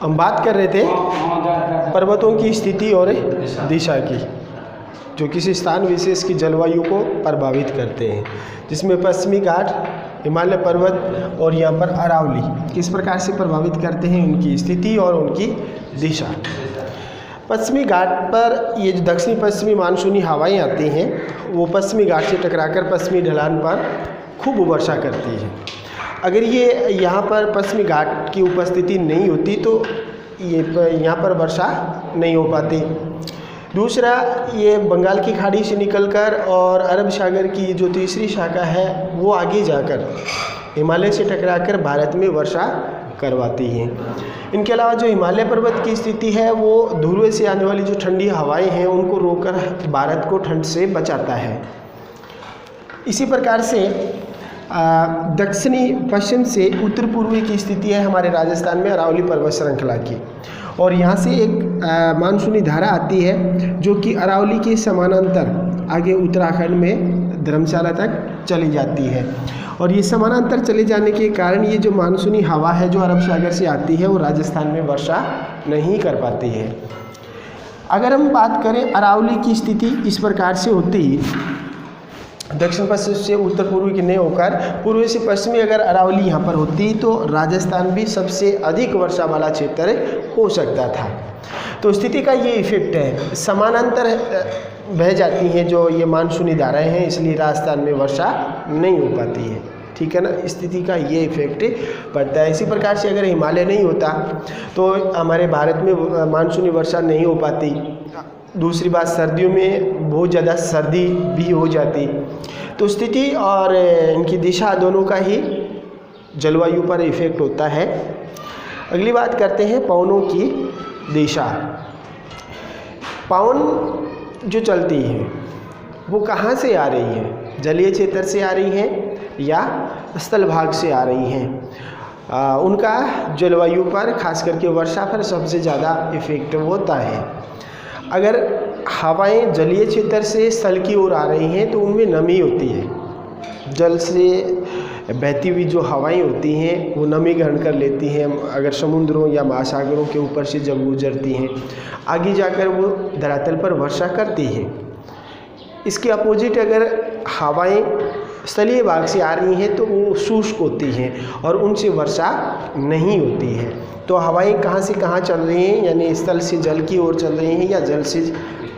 हम बात कर रहे थे पर्वतों की स्थिति और दिशा की, जो किसी स्थान विशेष की जलवायु को प्रभावित करते हैं, जिसमें पश्चिमी घाट, हिमालय पर्वत और यहाँ पर अरावली किस प्रकार से प्रभावित करते हैं, उनकी स्थिति और उनकी दिशा। पश्चिमी घाट पर ये जो दक्षिणी पश्चिमी मानसूनी हवाएं आती हैं, वो पश्चिमी घाट से टकराकर पश्चिमी ढलान पर खूब वर्षा करती है। अगर ये यहाँ पर पश्चिमी घाट की उपस्थिति नहीं होती तो ये यहाँ पर वर्षा नहीं हो पाती। दूसरा, ये बंगाल की खाड़ी से निकलकर और अरब सागर की जो तीसरी शाखा है वो आगे जाकर हिमालय से टकराकर भारत में वर्षा करवाती हैं। इनके अलावा जो हिमालय पर्वत की स्थिति है वो ध्रुव से आने वाली जो ठंडी हवाएं हैं उनको रोककर भारत को ठंड से बचाता है। इसी प्रकार से दक्षिणी पश्चिम से उत्तर पूर्वी की स्थिति है हमारे राजस्थान में अरावली पर्वत श्रृंखला की, और यहाँ से एक मानसूनी धारा आती है जो कि अरावली के समानांतर आगे उत्तराखंड में धर्मशाला तक चली जाती है। और ये समानांतर चले जाने के कारण ये जो मानसूनी हवा है जो अरब सागर से आती है वो राजस्थान में वर्षा नहीं कर पाती है। अगर हम बात करें अरावली की स्थिति इस प्रकार से होती, दक्षिण पश्चिम से उत्तर पूर्वी की नहीं होकर पूर्वी से पश्चिमी अगर अरावली यहाँ पर होती तो राजस्थान भी सबसे अधिक वर्षा वाला क्षेत्र हो सकता था। तो स्थिति का ये इफेक्ट है, समानांतर बह जाती हैं जो ये मानसूनी धाराएं हैं, इसलिए राजस्थान में वर्षा नहीं हो पाती है। ठीक है ना, स्थिति का ये इफेक्ट पड़ता है। इसी प्रकार से अगर हिमालय नहीं होता तो हमारे भारत में मानसूनी वर्षा नहीं हो पाती। दूसरी बात, सर्दियों में बहुत ज़्यादा सर्दी भी हो जाती। तो स्थिति और इनकी दिशा दोनों का ही जलवायु पर इफेक्ट होता है। अगली बात करते हैं पवनों की दिशा। पवन जो चलती है वो कहाँ से आ रही है, जलीय क्षेत्र से आ रही हैं या स्थल भाग से आ रही हैं, उनका जलवायु पर खास करके वर्षा पर सबसे ज़्यादा इफेक्ट होता है। अगर हवाएं जलीय क्षेत्र से स्थल की ओर आ रही हैं तो उनमें नमी होती है, जल से बहती हुई जो हवाएं होती हैं वो नमी ग्रहण कर लेती हैं। अगर समुद्रों या महासागरों के ऊपर से जब गुजरती हैं आगे जाकर वो धरातल पर वर्षा करती है। इसके अपोजिट अगर हवाएं स्थलीय भाग से आ रही हैं तो वो शुष्क होती हैं और उनसे वर्षा नहीं होती है। तो हवाएं कहाँ से कहाँ चल रही हैं, यानी स्थल से जल की ओर चल रही हैं या जल से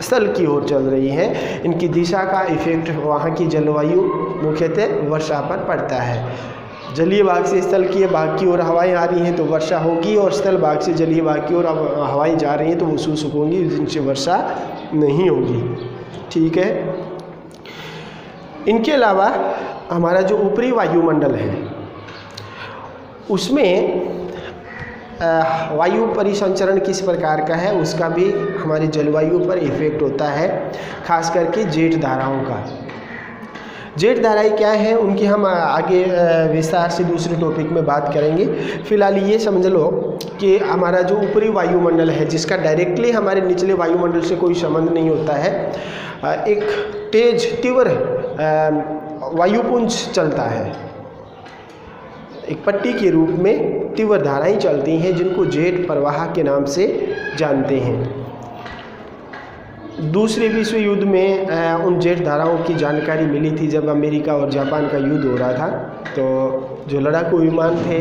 स्थल की ओर चल रही हैं, इनकी दिशा का इफेक्ट वहाँ की जलवायु मुख्यतः वर्षा पर पड़ता है। जलीय भाग से स्थल की भाग की ओर हवाएं आ रही हैं तो वर्षा होगी, और स्थल भाग से जलीय भाग की ओर हवाएं जा रही हैं तो वो शुष्क होंगी, जिनसे वर्षा नहीं होगी। ठीक है। इनके अलावा हमारा जो ऊपरी वायुमंडल है उसमें वायु परिसंचरण किस प्रकार का है उसका भी हमारी जलवायु पर इफेक्ट होता है, खास करके जेट धाराओं का। जेट धाराएं क्या हैं उनकी हम आगे विस्तार से दूसरे टॉपिक में बात करेंगे। फिलहाल ये समझ लो कि हमारा जो ऊपरी वायुमंडल है जिसका डायरेक्टली हमारे निचले वायुमंडल से कोई संबंध नहीं होता है, एक तेज तीव्र वायुपुंज चलता है, एक पट्टी के रूप में तीव्र धाराएं चलती हैं जिनको जेट प्रवाह के नाम से जानते हैं। दूसरे विश्व युद्ध में उन जेट धाराओं की जानकारी मिली थी जब अमेरिका और जापान का युद्ध हो रहा था। तो जो लड़ाकू विमान थे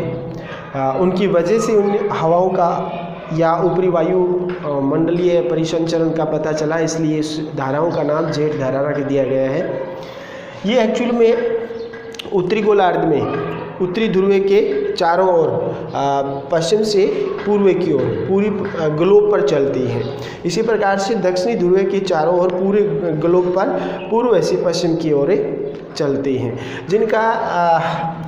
उनकी वजह से उन हवाओं का या ऊपरी वायु मंडलीय परिसंचरण का पता चला, इसलिए इस धाराओं का नाम जेट धारा रख दिया गया है। ये एक्चुअल में उत्तरी गोलार्ध में उत्तरी ध्रुव के चारों ओर पश्चिम से पूर्व की ओर पूरी ग्लोब पर चलती है। इसी प्रकार से दक्षिणी ध्रुव के चारों ओर पूरे ग्लोब पर पूर्व से पश्चिम की ओर चलती हैं, जिनका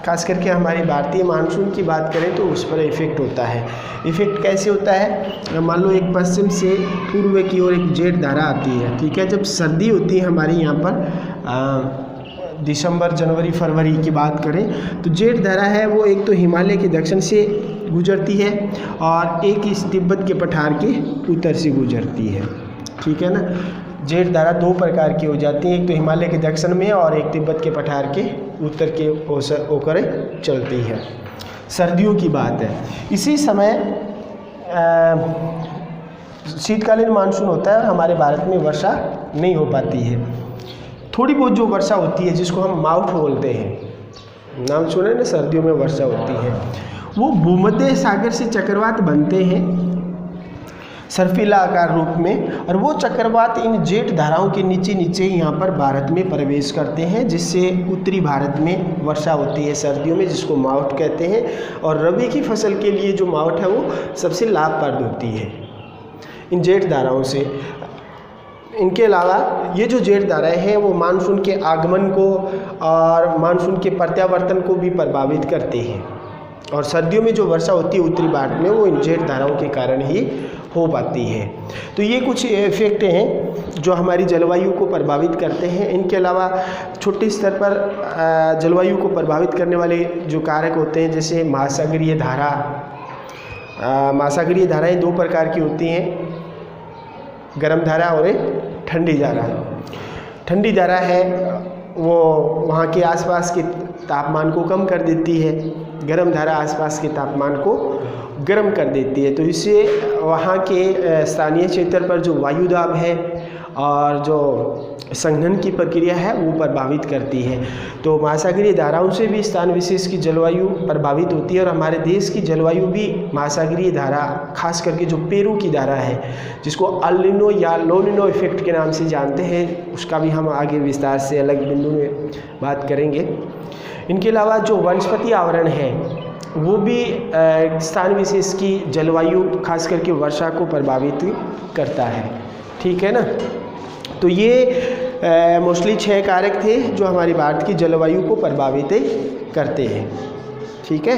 खास करके हमारी भारतीय मानसून की बात करें तो उस पर इफेक्ट होता है। इफेक्ट कैसे होता है, मान लो एक पश्चिम से पूर्व की ओर एक जेट धारा आती है। ठीक है, जब सर्दी होती है हमारे यहाँ पर दिसंबर, जनवरी, फरवरी की बात करें तो जेट धारा है वो एक तो हिमालय के दक्षिण से गुजरती है और एक इस तिब्बत के पठार के उत्तर से गुजरती है। ठीक है ना, जेट धारा दो प्रकार की हो जाती है, एक तो हिमालय के दक्षिण में और एक तिब्बत के पठार के उत्तर के होकर चलती है। सर्दियों की बात है, इसी समय शीतकालीन मानसून होता है, हमारे भारत में वर्षा नहीं हो पाती है। थोड़ी बहुत जो वर्षा होती है जिसको हम माउथ बोलते हैं, नाम सुने ना, सर्दियों में वर्षा होती है, वो भूमध्य सागर से चक्रवात बनते हैं सर्फिला आकार रूप में, और वो चक्रवात इन जेट धाराओं के नीचे नीचे यहाँ पर भारत में प्रवेश करते हैं, जिससे उत्तरी भारत में वर्षा होती है सर्दियों में, जिसको मावठ कहते हैं। और रबी की फसल के लिए जो मावठ है वो सबसे लाभप्रद होती है इन जेट धाराओं से। इनके अलावा ये जो जेट धाराएं हैं वो मानसून के आगमन को और मानसून के प्रत्यावर्तन को भी प्रभावित करते हैं, और सर्दियों में जो वर्षा होती है उत्तरी भारत में वो इन जेट धाराओं के कारण ही हो पाती है। तो ये कुछ इफेक्ट हैं जो हमारी जलवायु को प्रभावित करते हैं। इनके अलावा छोटे स्तर पर जलवायु को प्रभावित करने वाले जो कारक होते हैं, जैसे महासागरीय धारा। महासागरीय धाराएं दो प्रकार की होती हैं, गर्म धारा और एक ठंडी धारा। ठंडी धारा है वो वहाँ के आसपास के तापमान को कम कर देती है, गर्म धारा आसपास के तापमान को गर्म कर देती है। तो इससे वहाँ के स्थानीय क्षेत्र पर जो वायु दाब है और जो संघनन की प्रक्रिया है वो प्रभावित करती है। तो महासागरीय धाराओं से भी स्थान विशेष की जलवायु प्रभावित होती है, और हमारे देश की जलवायु भी महासागरीय धारा, खास करके जो पेरू की धारा है जिसको अल नीनो या लो नीनो इफेक्ट के नाम से जानते हैं, उसका भी हम आगे विस्तार से अलग बिंदु में बात करेंगे। इनके अलावा जो वनस्पति आवरण है वो भी स्थान विशेष की जलवायु, खास करके वर्षा को प्रभावित करता है। ठीक है ना। तो ये मोस्टली 6 कारक थे जो हमारी भारत की जलवायु को प्रभावित करते हैं। ठीक है।